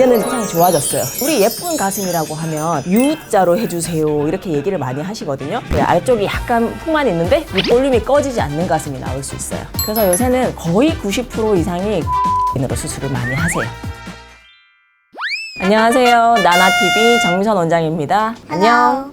이제는 세상이 좋아졌어요. 우리 예쁜 가슴이라고 하면 U자로 해주세요 이렇게 얘기를 많이 하시거든요. 아래쪽이 약간 풍만 있는데 볼륨이 꺼지지 않는 가슴이 나올 수 있어요. 그래서 요새는 거의 90% 이상이 으로 수술을 많이 하세요. 안녕하세요. 나나TV 정미선 원장입니다. 안녕.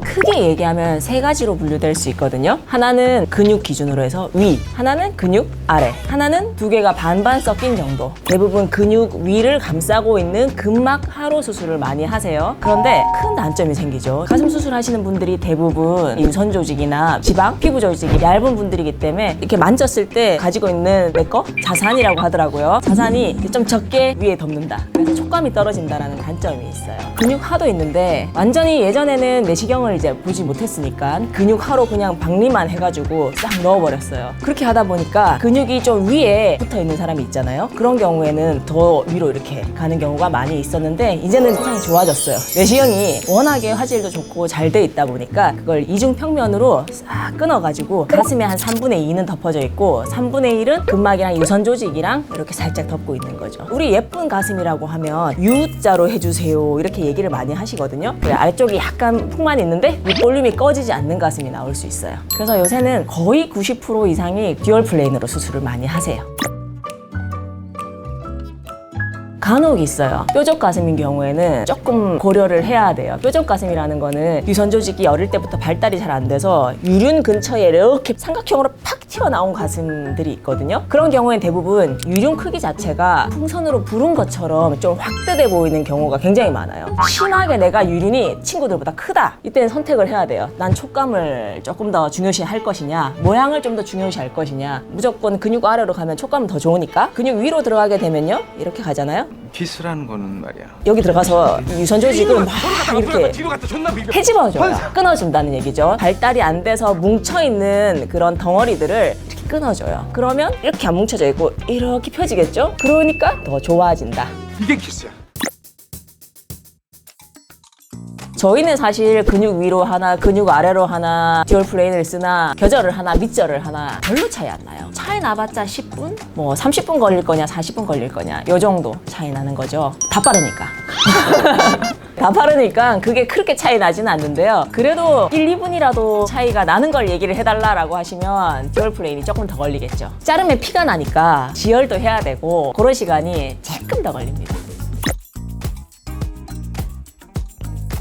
크게 얘기하면 세 가지로 분류될 수 있거든요. 하나는 근육 기준으로 해서 위, 하나는 근육 아래, 하나는 두 개가 반반 섞인 정도. 대부분 근육 위를 감싸고 있는 근막 하로 수술을 많이 하세요. 그런데 큰 단점이 생기죠. 가슴 수술하시는 분들이 대부분 유선 조직이나 지방, 피부 조직이 얇은 분들이기 때문에 이렇게 만졌을 때 가지고 있는 내 거? 자산이라고 하더라고요. 자산이 좀 적게 위에 덮는다. 그래서 촉감이 떨어진다는 단점이 있어요. 근육 하도 있는데 완전히 예전에는 내시경을 이제 보지 못했으니까 근육 하로 그냥 박리만 해가지고 싹 넣어버렸어요. 그렇게 하다 보니까 근육이 좀 위에 붙어 있는 사람이 있잖아요. 그런 경우에는 더 위로 이렇게 가는 경우가 많이 있었는데 이제는 세상이 좋아졌어요. 내시경이 워낙에 화질도 좋고 잘 돼 있다 보니까 그걸 이중평면으로 싹 끊어가지고 가슴에 한 3분의 2는 덮어져 있고 3분의 1은 근막이랑 유선 조직이랑 이렇게 살짝 덮고 있는 거죠. 우리 예쁜 가슴이라고 하면 U자로 해주세요 이렇게 얘기를 많이 하시거든요. 아래쪽이 약간 풍만 있는데 볼륨이 꺼지지 않는 가슴이 나올 수 있어요. 그래서 요새는 거의 90% 이상이 듀얼 플레인으로 수술을 많이 하세요. 간혹 있어요. 뾰족 가슴인 경우에는 조금 고려를 해야 돼요. 뾰족 가슴이라는 거는 유선 조직이 어릴 때부터 발달이 잘 안 돼서 유륜 근처에 이렇게 삼각형으로 팍 튀어나온 가슴들이 있거든요. 그런 경우엔 대부분 유륜 크기 자체가 풍선으로 부른 것처럼 좀 확대돼 보이는 경우가 굉장히 많아요. 심하게 내가 유륜이 친구들보다 크다. 이때는 선택을 해야 돼요. 난 촉감을 조금 더 중요시 할 것이냐, 모양을 좀 더 중요시 할 것이냐. 무조건 근육 아래로 가면 촉감은 더 좋으니까 근육 위로 들어가게 되면요 이렇게 가잖아요. 키스라는 거는 말이야. 여기 들어가서 유선 조직을 막 이렇게 헤집어줘요. 끊어준다는 얘기죠. 발달이 안 돼서 뭉쳐있는 그런 덩어리들을 이렇게 끊어줘요. 그러면 이렇게 안 뭉쳐져 있고 이렇게 펴지겠죠? 그러니까 더 좋아진다. 이게 키스야. 저희는 사실 근육 위로 하나, 근육 아래로 하나, 듀얼 플레인을 쓰나, 겨절을 하나, 밑절을 하나 별로 차이 안 나요. 차이 나봤자 10분? 뭐 30분 걸릴 거냐, 40분 걸릴 거냐 요 정도 차이 나는 거죠. 다 빠르니까. 다 빠르니까 그게 그렇게 차이 나지는 않는데요. 그래도 1, 2분이라도 차이가 나는 걸 얘기를 해달라고 하시면 듀얼 플레인이 조금 더 걸리겠죠. 자르면 피가 나니까 지혈도 해야 되고 그런 시간이 조금 더 걸립니다.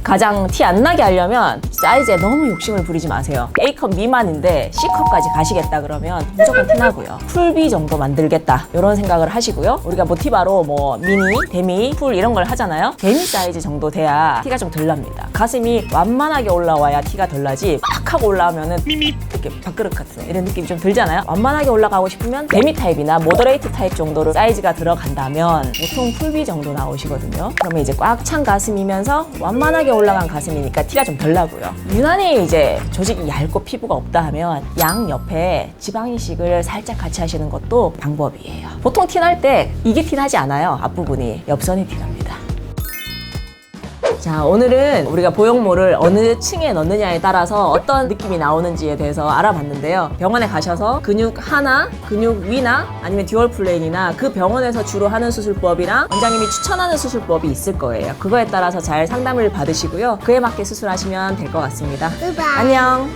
가장 티 안 나게 하려면 사이즈에 너무 욕심을 부리지 마세요. A컵 미만인데 C컵까지 가시겠다 그러면 무조건 티 나고요. 풀 B 정도 만들겠다 이런 생각을 하시고요. 우리가 모티바로 뭐 미니, 데미, 풀 이런 걸 하잖아요. 데미 사이즈 정도 돼야 티가 좀 덜 납니다. 가슴이 완만하게 올라와야 티가 덜 나지 막 하고 올라오면은 이렇게 밥그릇 같은 이런 느낌이 좀 들잖아요. 완만하게 올라가고 싶으면 데미 타입이나 모더레이트 타입 정도로 사이즈가 들어간다면 보통 풀 B 정도 나오시거든요. 그러면 이제 꽉 찬 가슴이면서 완만하게 올라간 가슴이니까 티가 좀 덜 나고요. 유난히 이제 조직이 얇고 피부가 없다 하면 양 옆에 지방 이식을 살짝 같이 하시는 것도 방법이에요. 보통 티 날 때 이게 티 나지 않아요. 앞부분이 옆선이 티 납니다. 자, 오늘은 우리가 보형물을 어느 층에 넣느냐에 따라서 어떤 느낌이 나오는지에 대해서 알아봤는데요. 병원에 가셔서 근육 하나, 근육 위나 아니면 듀얼 플레인이나 그 병원에서 주로 하는 수술법이랑 원장님이 추천하는 수술법이 있을 거예요. 그거에 따라서 잘 상담을 받으시고요. 그에 맞게 수술하시면 될 것 같습니다. 안녕.